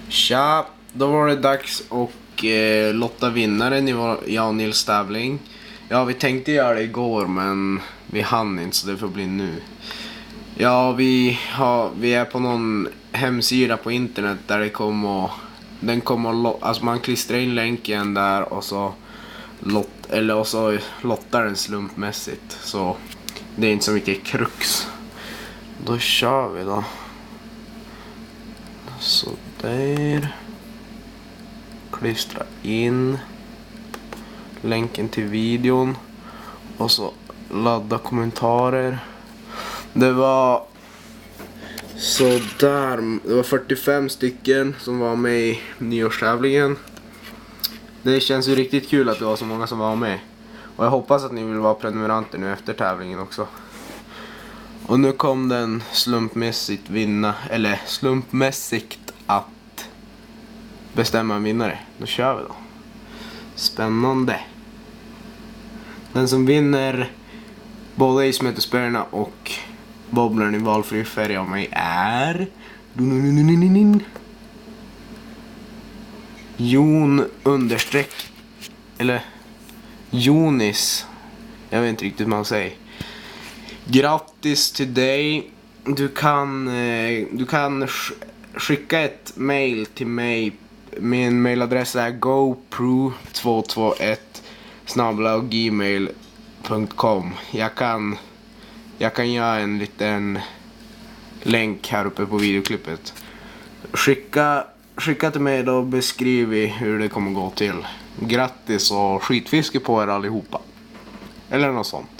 Tja, då var det dags och lotta vinnaren i vår Nyårstävling. Ja, vi tänkte göra det igår men vi hann inte, så det får bli nu. Ja, vi är på någon hemsida på internet där alltså man klistrar in länken där och så lottar den slumpmässigt. Så det är inte så mycket krux. Då kör vi då. Så där. Klistra in länken till videon och så ladda kommentarer. Det var så där, det var 45 stycken som var med i Nyårstävlingen. Det känns ju riktigt kul att det var så många som var med. Och jag hoppas att ni vill vara prenumeranter nu efter tävlingen också. Och nu kom den slumpmässigt att bestämma en vinnare. Då kör vi då. Spännande. Den som vinner både ismätespärrarna och bobblern i valfri färg av mig är Jonis. Jag vet inte riktigt vad man säger. Grattis till dig. Du kan skicka ett mail till mig. Min mailadress är gopro221@gmail.com. Jag kan göra en liten länk här uppe på videoklippet. Skicka till mig då och beskriv hur det kommer gå till. Grattis och skitfiske på er allihopa. Eller något sånt.